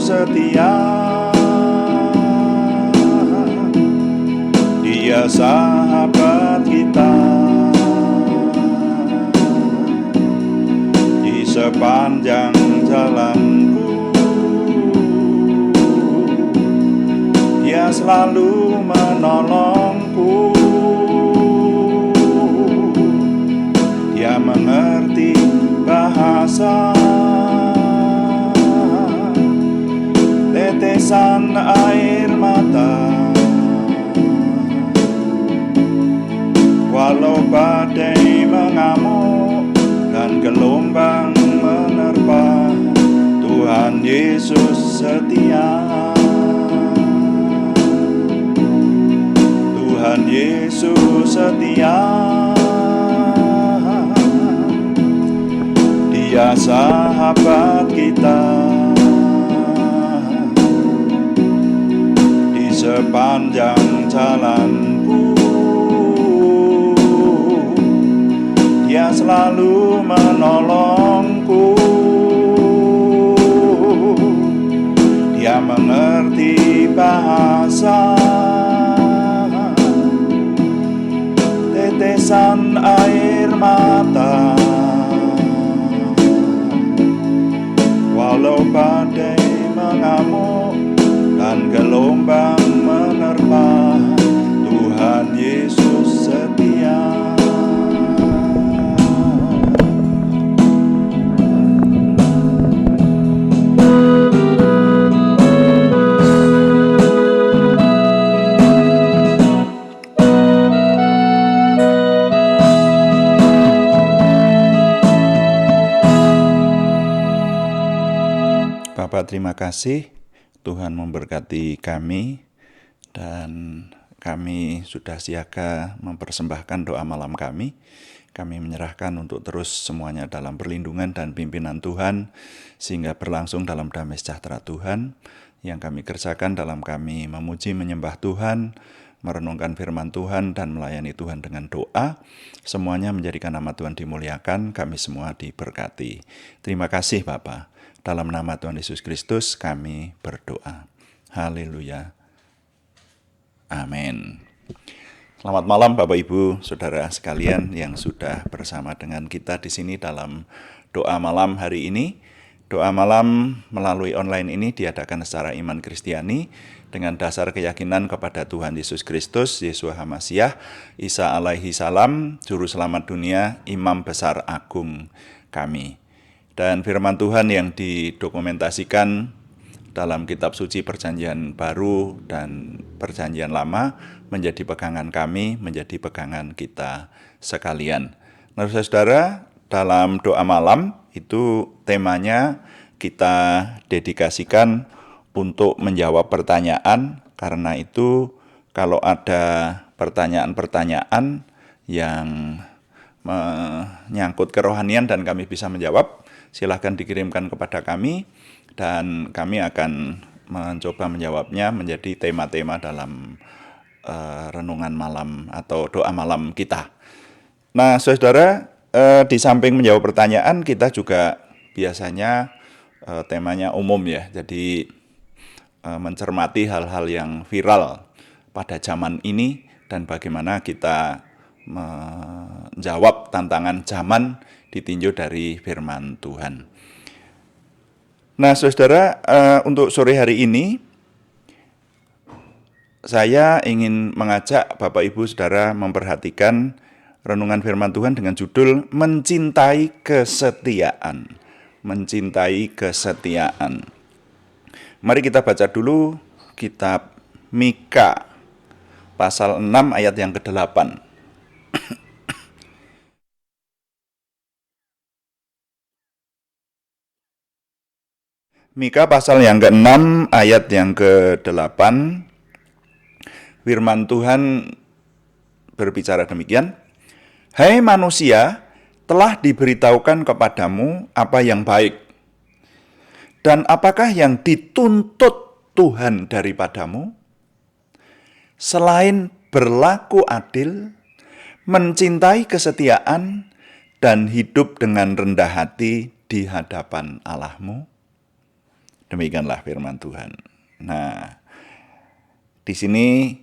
setia, Dia sahabat kita. Di sepanjang jalanku, Dia selalu menolongku. Dia mengerti bahasa tetesan air mata. Walau badai mengamuk dan gelombang menerpa, Tuhan Yesus setia. Tuhan Yesus setia. Dia sahabat kita. Di sepanjang jalanku, Dia selalu menolongku. Dia mengerti bahasa tetesan air mata. Walau badai mengamuk dan gelombang menerpa, Tuhan Yesus setia. Bapak, terima kasih. Tuhan memberkati kami, dan kami sudah siaga mempersembahkan doa malam kami. Kami menyerahkan untuk terus semuanya dalam perlindungan dan pimpinan Tuhan, sehingga berlangsung dalam damai sejahtera Tuhan. Yang kami kerjakan dalam kami memuji menyembah Tuhan, merenungkan firman Tuhan, dan melayani Tuhan dengan doa. Semuanya menjadikan nama Tuhan dimuliakan, kami semua diberkati. Terima kasih Bapak. Dalam nama Tuhan Yesus Kristus kami berdoa. Haleluya. Amin. Selamat malam Bapak Ibu, Saudara sekalian yang sudah bersama dengan kita di sini dalam doa malam hari ini. Doa malam melalui online ini diadakan secara iman Kristiani dengan dasar keyakinan kepada Tuhan Yesus Kristus, Yeshua HaMasyiah, Isa alaihi salam, Juru Selamat dunia, Imam Besar Agung kami. Dan firman Tuhan yang didokumentasikan dalam kitab suci Perjanjian Baru dan Perjanjian Lama menjadi pegangan kami, menjadi pegangan kita sekalian. Nah, saudara, dalam doa malam itu temanya kita dedikasikan untuk menjawab pertanyaan. Karena itu kalau ada pertanyaan-pertanyaan yang menyangkut kerohanian dan kami bisa menjawab, silahkan dikirimkan kepada kami, dan kami akan mencoba menjawabnya menjadi tema-tema dalam renungan malam atau doa malam kita. Nah, saudara, di samping menjawab pertanyaan, kita juga biasanya temanya umum ya, jadi mencermati hal-hal yang viral pada zaman ini dan bagaimana kita menjawab tantangan zaman ditinjau dari firman Tuhan. Nah, saudara, untuk sore hari ini saya ingin mengajak Bapak Ibu Saudara memperhatikan renungan firman Tuhan dengan judul Mencintai Kesetiaan. Mencintai Kesetiaan. Mari kita baca dulu kitab Mika pasal 6 ayat yang ke-8. Mika pasal yang ke-6 ayat yang ke-8, firman Tuhan berbicara demikian. Hai manusia, telah diberitahukan kepadamu apa yang baik, dan apakah yang dituntut Tuhan daripadamu, selain berlaku adil, mencintai kesetiaan, dan hidup dengan rendah hati di hadapan Allahmu. Demikianlah firman Tuhan. Nah, di sini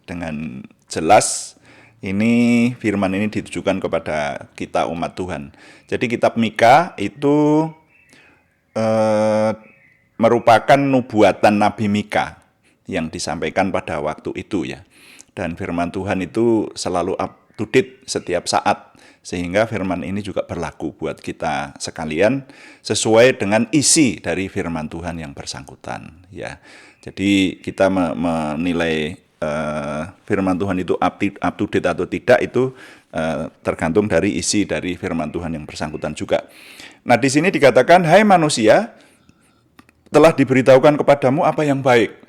dengan jelas ini firman ini ditujukan kepada kita umat Tuhan. Jadi kitab Mika itu merupakan nubuatan Nabi Mika yang disampaikan pada waktu itu ya. Dan firman Tuhan itu selalu up to date setiap saat, sehingga firman ini juga berlaku buat kita sekalian sesuai dengan isi dari firman Tuhan yang bersangkutan ya. Jadi kita menilai firman Tuhan itu up to date atau tidak itu tergantung dari isi dari firman Tuhan yang bersangkutan juga. Nah, di sini dikatakan, hai manusia, telah diberitahukan kepadamu apa yang baik.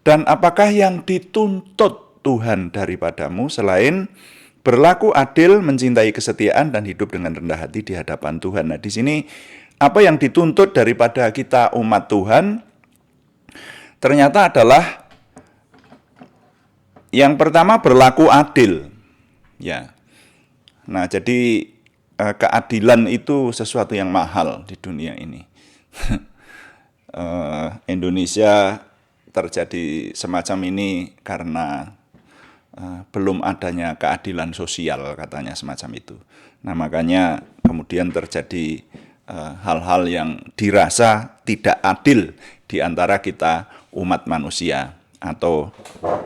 Dan apakah yang dituntut Tuhan daripadamu selain berlaku adil, mencintai kesetiaan, dan hidup dengan rendah hati di hadapan Tuhan. Nah, di sini apa yang dituntut daripada kita umat Tuhan ternyata adalah yang pertama berlaku adil. Ya. Nah, jadi keadilan itu sesuatu yang mahal di dunia ini. Indonesia terjadi semacam ini karena belum adanya keadilan sosial, katanya semacam itu. Nah, makanya kemudian terjadi hal-hal yang dirasa tidak adil di antara kita umat manusia atau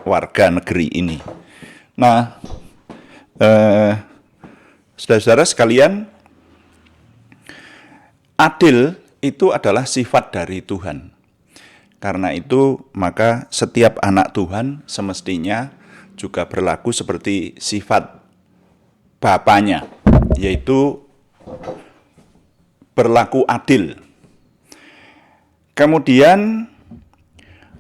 warga negeri ini. Nah, saudara-saudara sekalian, adil itu adalah sifat dari Tuhan. Karena itu, maka setiap anak Tuhan semestinya juga berlaku seperti sifat Bapanya, yaitu berlaku adil. Kemudian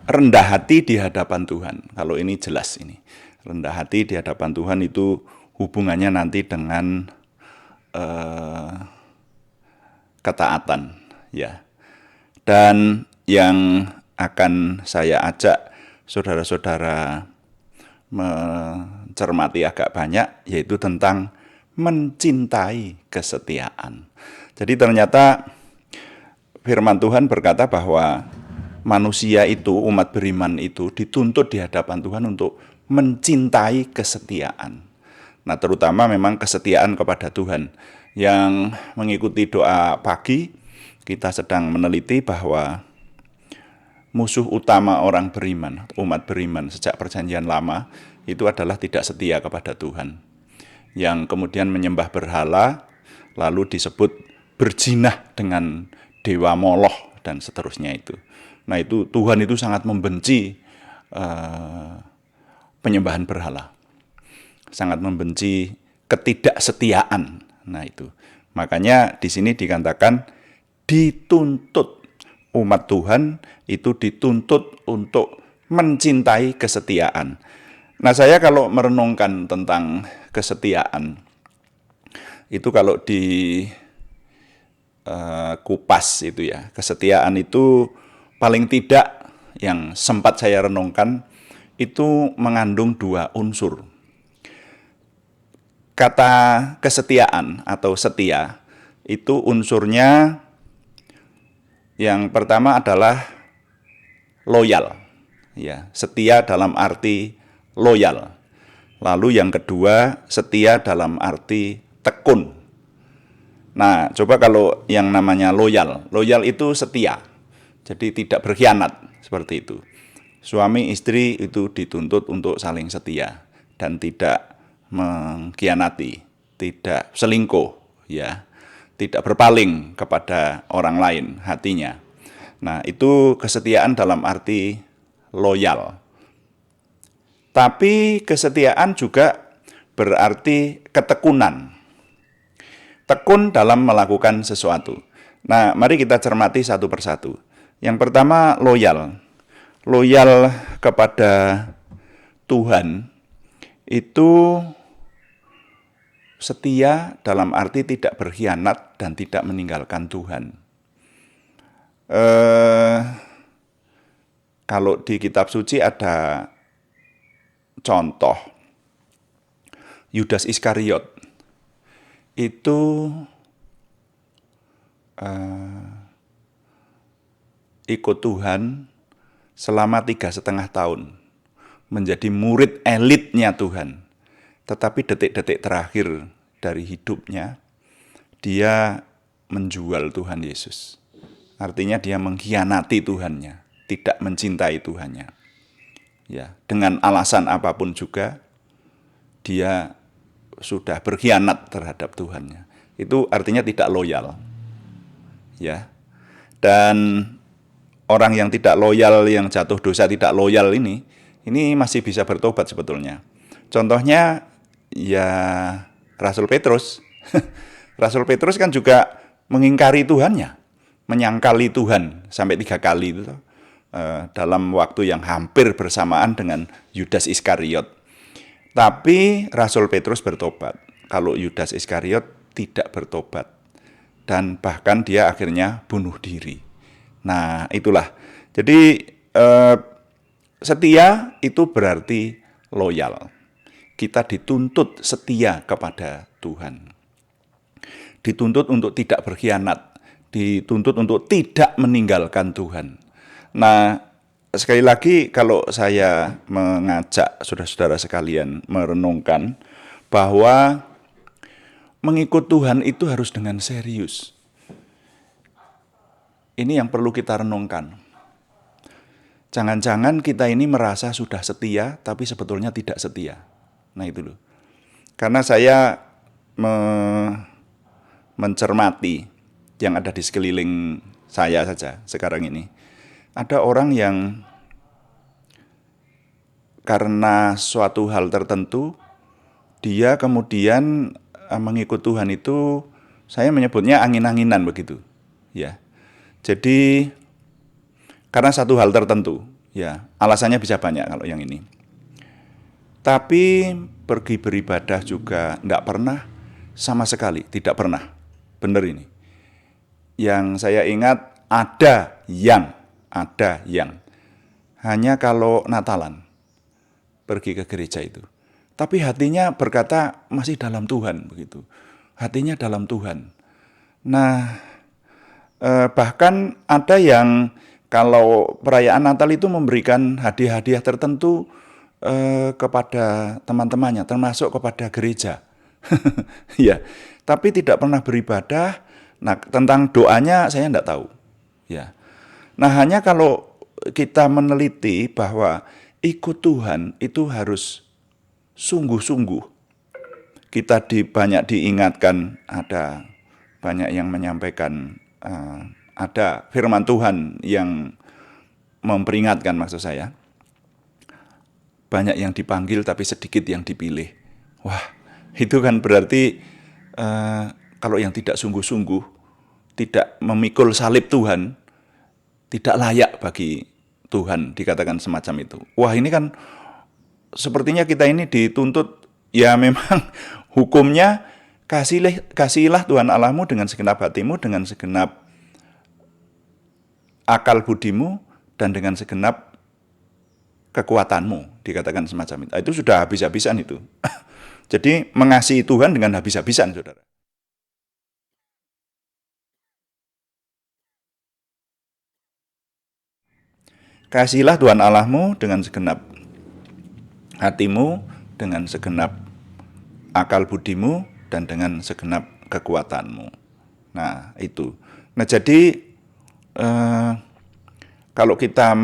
rendah hati di hadapan Tuhan. Kalau ini jelas ini. Rendah hati di hadapan Tuhan itu hubungannya nanti dengan ketaatan, ya. Dan yang akan saya ajak saudara-saudara mencermati agak banyak, yaitu tentang mencintai kesetiaan. Jadi ternyata firman Tuhan berkata bahwa manusia itu, umat beriman itu dituntut di hadapan Tuhan untuk mencintai kesetiaan. Nah, terutama memang kesetiaan kepada Tuhan. Yang mengikuti doa pagi, kita sedang meneliti bahwa musuh utama orang beriman, umat beriman sejak perjanjian lama, itu adalah tidak setia kepada Tuhan. Yang kemudian menyembah berhala, lalu disebut berjinah dengan dewa Moloch, dan seterusnya itu. Nah, itu Tuhan itu sangat membenci penyembahan berhala. Sangat membenci ketidaksetiaan. Nah, itu. Makanya di sini dikatakan dituntut, umat Tuhan itu dituntut untuk mencintai kesetiaan. Nah, saya kalau merenungkan tentang kesetiaan, itu kalau di kupas itu ya, kesetiaan itu paling tidak yang sempat saya renungkan itu mengandung dua unsur. Kata kesetiaan atau setia itu unsurnya yang pertama adalah loyal, ya, setia dalam arti loyal. Lalu yang kedua, setia dalam arti tekun. Nah, coba kalau yang namanya loyal itu setia, jadi tidak berkhianat, seperti itu. Suami istri itu dituntut untuk saling setia dan tidak mengkhianati, tidak selingkuh, ya, tidak berpaling kepada orang lain hatinya. Nah, itu kesetiaan dalam arti loyal. Tapi kesetiaan juga berarti ketekunan. Tekun dalam melakukan sesuatu. Nah, mari kita cermati satu persatu. Yang pertama, loyal. Loyal kepada Tuhan itu setia dalam arti tidak berkhianat dan tidak meninggalkan Tuhan. Kalau di kitab suci ada contoh Yudas Iskariot itu ikut Tuhan selama 3,5 tahun, menjadi murid elitnya Tuhan. Tetapi detik-detik terakhir dari hidupnya, dia menjual Tuhan Yesus. Artinya dia mengkhianati Tuhannya, tidak mencintai Tuhannya. Ya, dengan alasan apapun juga, dia sudah berkhianat terhadap Tuhannya. Itu artinya tidak loyal. Ya. Dan orang yang tidak loyal, yang jatuh dosa tidak loyal ini masih bisa bertobat sebetulnya. Contohnya ya Rasul Petrus. Rasul Petrus kan juga mengingkari Tuhannya, menyangkali Tuhan sampai 3 kali itu dalam waktu yang hampir bersamaan dengan Yudas Iskariot. Tapi Rasul Petrus bertobat. Kalau Yudas Iskariot tidak bertobat. Dan bahkan dia akhirnya bunuh diri. Nah, itulah. Jadi setia itu berarti loyal. Kita dituntut setia kepada Tuhan. Dituntut untuk tidak berkhianat. Dituntut untuk tidak meninggalkan Tuhan. Nah, sekali lagi kalau saya mengajak saudara-saudara sekalian merenungkan bahwa mengikut Tuhan itu harus dengan serius. Ini yang perlu kita renungkan. Jangan-jangan kita ini merasa sudah setia, tapi sebetulnya tidak setia. Nah itu loh. Karena saya mencermati yang ada di sekeliling saya saja sekarang ini. Ada orang yang karena suatu hal tertentu, dia kemudian mengikut Tuhan itu, saya menyebutnya angin-anginan begitu. Ya. Jadi karena satu hal tertentu, ya alasannya bisa banyak kalau yang ini. Tapi pergi beribadah juga enggak pernah, sama sekali tidak pernah. Benar ini. Yang saya ingat ada yang hanya kalau Natalan pergi ke gereja itu. Tapi hatinya berkata masih dalam Tuhan begitu. Hatinya dalam Tuhan. Nah, bahkan ada yang kalau perayaan Natal itu memberikan hadiah-hadiah tertentu kepada teman-temannya, termasuk kepada gereja. Ya, tapi tidak pernah beribadah. Nah, tentang doanya saya tidak tahu. Ya. Nah, hanya kalau kita meneliti bahwa ikut Tuhan itu harus sungguh-sungguh. Kita banyak diingatkan, ada banyak yang menyampaikan, ada firman Tuhan yang memperingatkan maksud saya. Banyak yang dipanggil tapi sedikit yang dipilih. Wah, itu kan berarti kalau yang tidak sungguh-sungguh, tidak memikul salib Tuhan, tidak layak bagi Tuhan, dikatakan semacam itu. Wah, ini kan sepertinya kita ini dituntut, ya memang hukumnya kasihilah Tuhan Allahmu dengan segenap hatimu, dengan segenap akal budimu, dan dengan segenap kekuatanmu, dikatakan semacam itu. Itu sudah habis-habisan itu. Jadi mengasihi Tuhan dengan habis-habisan, saudara. Kasihilah Tuhan Allahmu dengan segenap hatimu, dengan segenap akal budimu, dan dengan segenap kekuatanmu. Nah, itu. Nah, jadi kalau kita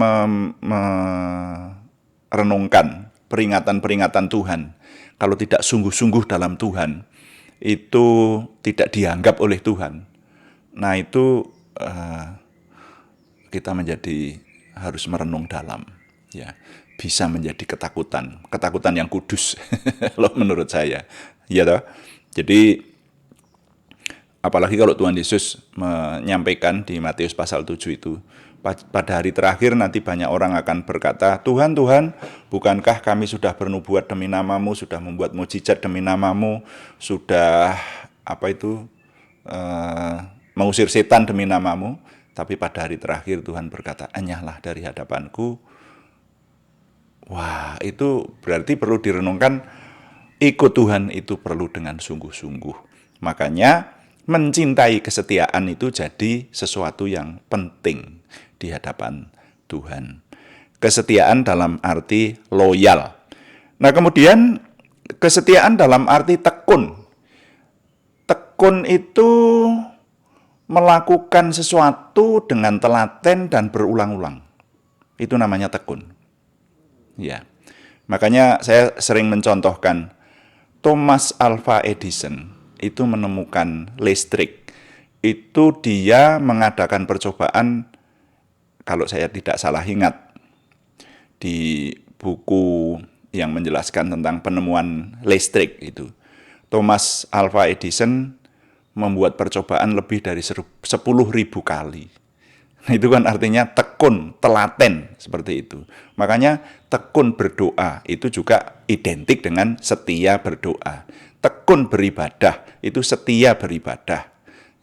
merenungkan peringatan-peringatan Tuhan, kalau tidak sungguh-sungguh dalam Tuhan, itu tidak dianggap oleh Tuhan. Nah, itu kita harus merenung dalam, ya, bisa menjadi ketakutan yang kudus, kalau menurut saya, ya toh. Jadi apalagi kalau Tuhan Yesus menyampaikan di Matius pasal 7 itu, pada hari terakhir nanti banyak orang akan berkata, Tuhan, Tuhan, bukankah kami sudah bernubuat demi namamu, sudah membuat mukjizat demi namamu, sudah mengusir setan demi namamu. Tapi pada hari terakhir Tuhan berkata, enyahlah dari hadapanku. Wah, itu berarti perlu direnungkan, ikut Tuhan itu perlu dengan sungguh-sungguh. Makanya mencintai kesetiaan itu jadi sesuatu yang penting di hadapan Tuhan. Kesetiaan dalam arti loyal. Nah, kemudian kesetiaan dalam arti tekun. Tekun itu melakukan sesuatu dengan telaten dan berulang-ulang. Itu namanya tekun. Ya. Makanya saya sering mencontohkan Thomas Alva Edison itu menemukan listrik. Itu dia mengadakan percobaan, kalau saya tidak salah ingat, di buku yang menjelaskan tentang penemuan listrik itu. Thomas Alva Edison membuat percobaan lebih dari 10.000 kali. Nah, itu kan artinya tekun, telaten, seperti itu. Makanya tekun berdoa itu juga identik dengan setia berdoa. Tekun beribadah itu setia beribadah.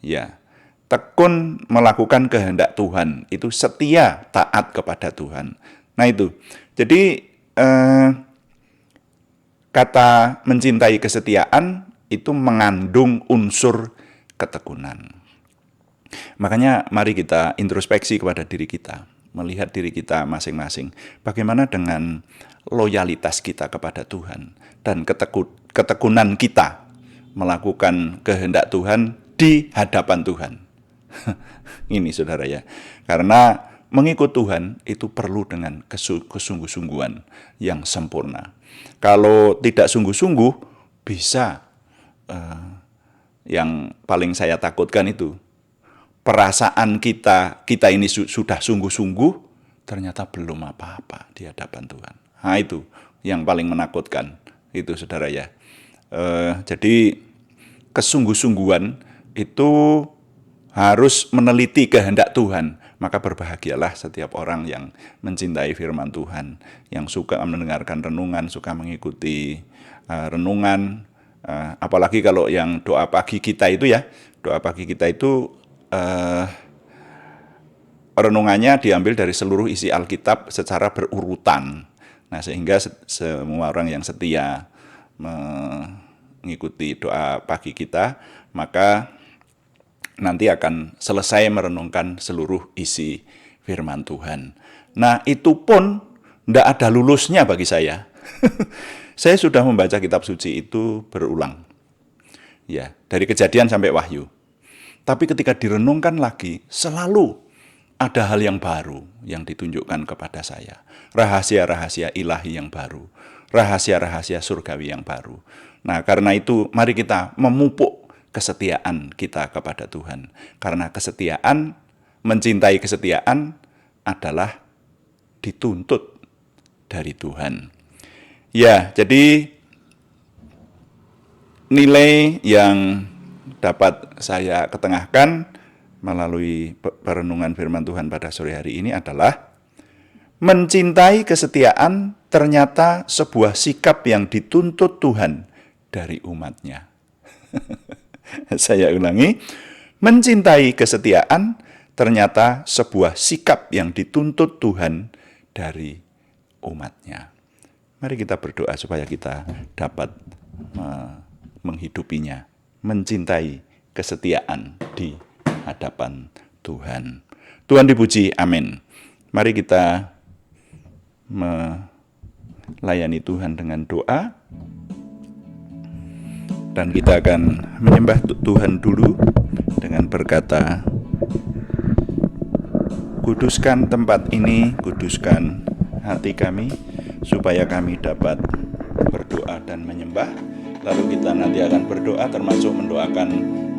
Ya. Tekun melakukan kehendak Tuhan itu setia taat kepada Tuhan. Nah, itu. Jadi kata mencintai kesetiaan itu mengandung unsur ketekunan. Makanya mari kita introspeksi kepada diri kita, melihat diri kita masing-masing. Bagaimana dengan loyalitas kita kepada Tuhan dan ketekunan kita melakukan kehendak Tuhan di hadapan Tuhan. Ini saudara ya, karena mengikut Tuhan itu perlu dengan kesungguh-sungguhan yang sempurna. Kalau tidak sungguh-sungguh, bisa yang paling saya takutkan itu, perasaan kita ini sudah sungguh-sungguh, ternyata belum apa-apa di hadapan Tuhan. Nah, itu yang paling menakutkan, itu saudara ya. Jadi kesungguh-sungguhan itu harus meneliti kehendak Tuhan. Maka berbahagialah setiap orang yang mencintai firman Tuhan, yang suka mendengarkan renungan, suka mengikuti renungan. Apalagi kalau yang doa pagi kita itu ya, doa pagi kita itu renungannya diambil dari seluruh isi Alkitab secara berurutan. Nah, sehingga semua orang yang setia mengikuti doa pagi kita, maka nanti akan selesai merenungkan seluruh isi firman Tuhan. Nah, itu pun tidak ada lulusnya bagi saya. Saya sudah membaca kitab suci itu berulang. Ya, dari Kejadian sampai Wahyu. Tapi ketika direnungkan lagi, selalu ada hal yang baru yang ditunjukkan kepada saya. Rahasia-rahasia ilahi yang baru. Rahasia-rahasia surgawi yang baru. Nah, karena itu mari kita memupuk kesetiaan kita kepada Tuhan. Karena kesetiaan, mencintai kesetiaan adalah dituntut dari Tuhan. Ya, jadi nilai yang dapat saya ketengahkan melalui perenungan firman Tuhan pada sore hari ini adalah mencintai kesetiaan ternyata sebuah sikap yang dituntut Tuhan dari umatnya. Saya ulangi, mencintai kesetiaan ternyata sebuah sikap yang dituntut Tuhan dari umatnya. Mari kita berdoa supaya kita dapat menghidupinya, mencintai kesetiaan di hadapan Tuhan. Tuhan dipuji, amin. Mari kita melayani Tuhan dengan doa. Dan kita akan menyembah Tuhan dulu dengan berkata, kuduskan tempat ini, kuduskan hati kami, supaya kami dapat berdoa dan menyembah. Lalu kita nanti akan berdoa termasuk mendoakan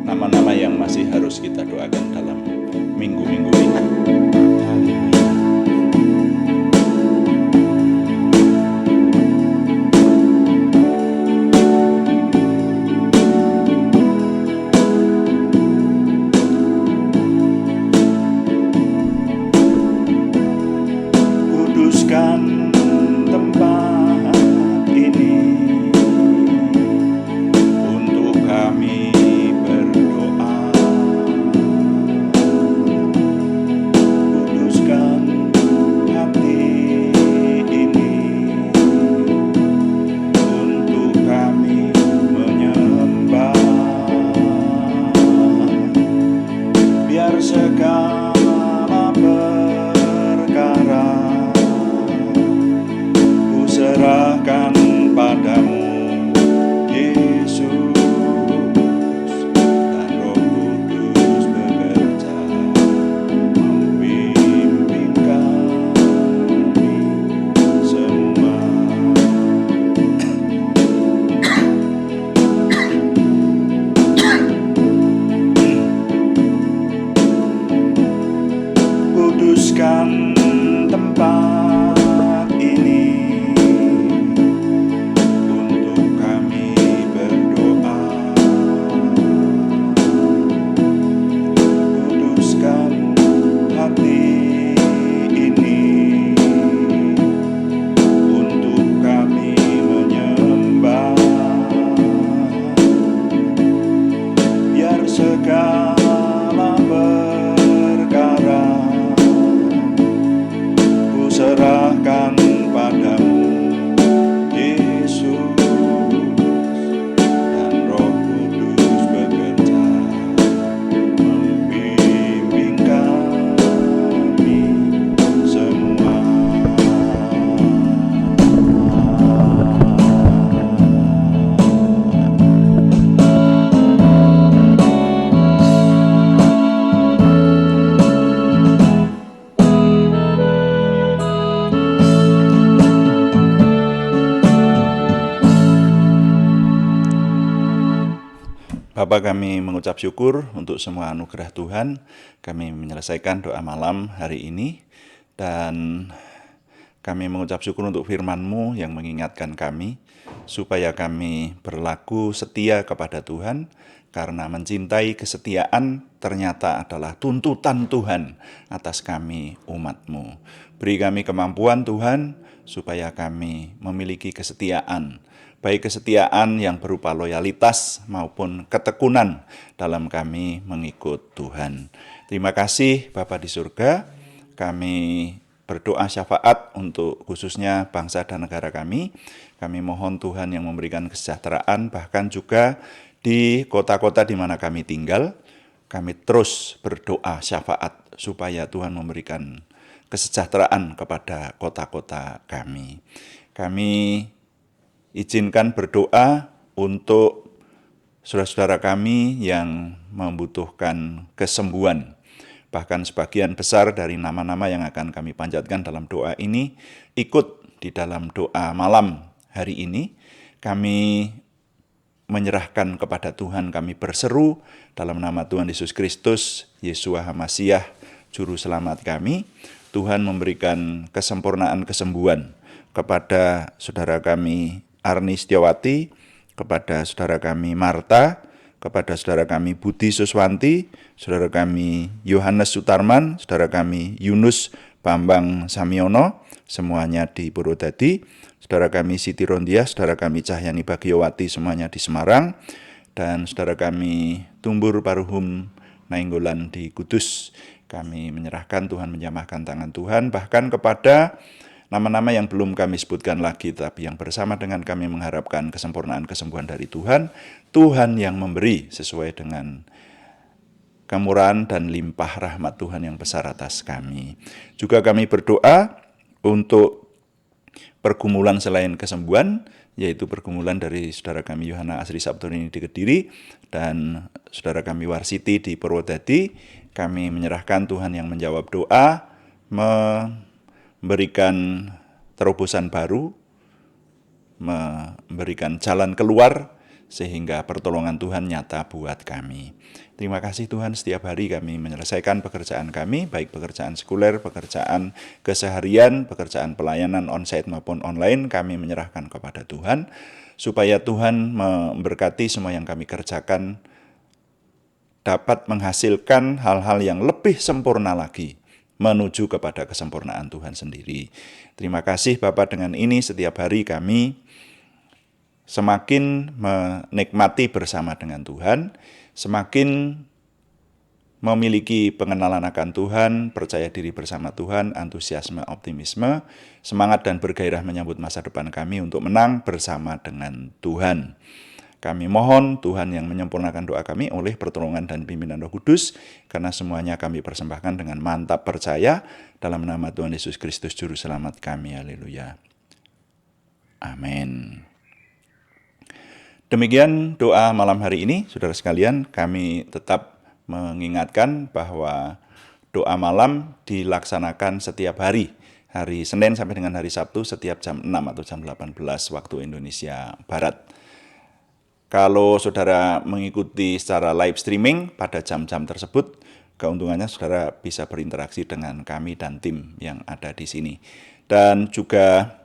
nama-nama yang masih harus kita doakan dalam minggu-minggu ini. Segala Bapa, kami mengucap syukur untuk semua anugerah Tuhan. Kami menyelesaikan doa malam hari ini dan kami mengucap syukur untuk firman-Mu yang mengingatkan kami supaya kami berlaku setia kepada Tuhan, karena mencintai kesetiaan ternyata adalah tuntutan Tuhan atas kami umat-Mu. Beri kami kemampuan Tuhan supaya kami memiliki kesetiaan, baik kesetiaan yang berupa loyalitas maupun ketekunan dalam kami mengikut Tuhan. Terima kasih Bapa di surga, kami berdoa syafaat untuk khususnya bangsa dan negara kami. Kami mohon Tuhan yang memberikan kesejahteraan, bahkan juga di kota-kota di mana kami tinggal. Kami terus berdoa syafaat supaya Tuhan memberikan kesejahteraan kepada kota-kota kami. Kami izinkan berdoa untuk saudara-saudara kami yang membutuhkan kesembuhan. Bahkan sebagian besar dari nama-nama yang akan kami panjatkan dalam doa ini ikut di dalam doa malam hari ini. Kami menyerahkan kepada Tuhan, kami berseru dalam nama Tuhan Yesus Kristus, Yeshua HaMasyiah, Juru Selamat kami. Tuhan memberikan kesempurnaan kesembuhan kepada saudara kami Arni Setiawati, kepada saudara kami Marta, kepada saudara kami Budi Suswanti, saudara kami Yohanes Sutarman, saudara kami Yunus Bambang Samiono, semuanya di Purwodadi, saudara kami Siti Rondia, saudara kami Cahyani Bagiowati, semuanya di Semarang, dan saudara kami Tumbur Paruhum Nainggolan di Kudus. Kami menyerahkan, Tuhan menjamahkan tangan Tuhan, bahkan kepada nama-nama yang belum kami sebutkan lagi, tapi yang bersama dengan kami mengharapkan kesempurnaan kesembuhan dari Tuhan. Tuhan yang memberi sesuai dengan kemurahan dan limpah rahmat Tuhan yang besar atas kami. Juga kami berdoa untuk pergumulan selain kesembuhan, yaitu pergumulan dari saudara kami Yohana Asri Sabtorini di Kediri dan saudara kami Warsiti di Purwodadi. Kami menyerahkan, Tuhan yang menjawab doa, memberikan terobosan baru, memberikan jalan keluar, sehingga pertolongan Tuhan nyata buat kami. Terima kasih Tuhan, setiap hari kami menyelesaikan pekerjaan kami, baik pekerjaan sekuler, pekerjaan keseharian, pekerjaan pelayanan onsite maupun online, kami menyerahkan kepada Tuhan, supaya Tuhan memberkati semua yang kami kerjakan, dapat menghasilkan hal-hal yang lebih sempurna lagi, menuju kepada kesempurnaan Tuhan sendiri. Terima kasih Bapak, dengan ini setiap hari kami semakin menikmati bersama dengan Tuhan, semakin memiliki pengenalan akan Tuhan, percaya diri bersama Tuhan, antusiasme, optimisme, semangat dan bergairah menyambut masa depan kami untuk menang bersama dengan Tuhan. Kami mohon Tuhan yang menyempurnakan doa kami oleh pertolongan dan pimpinan Roh Kudus, karena semuanya kami persembahkan dengan mantap percaya dalam nama Tuhan Yesus Kristus Juru Selamat kami. Haleluya. Amin. Demikian doa malam hari ini, saudara sekalian. Kami tetap mengingatkan bahwa doa malam dilaksanakan setiap hari Senin sampai dengan hari Sabtu setiap jam 6 atau jam 18 waktu Indonesia Barat. Kalau saudara mengikuti secara live streaming pada jam-jam tersebut, keuntungannya saudara bisa berinteraksi dengan kami dan tim yang ada di sini. Dan juga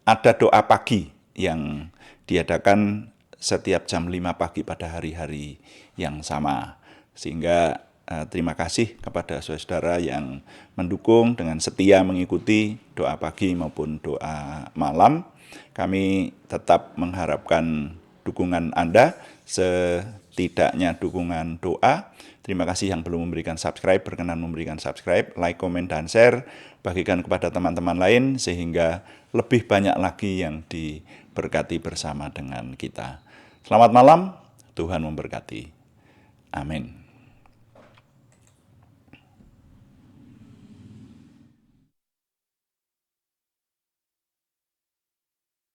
ada doa pagi yang diadakan setiap jam 5 pagi pada hari-hari yang sama. Sehingga terima kasih kepada saudara yang mendukung dengan setia mengikuti doa pagi maupun doa malam. Kami tetap mengharapkan dukungan Anda, setidaknya dukungan doa. Terima kasih yang belum memberikan subscribe, berkenan memberikan subscribe, like, komen, dan share. Bagikan kepada teman-teman lain sehingga lebih banyak lagi yang diberkati bersama dengan kita. Selamat malam, Tuhan memberkati. Amin.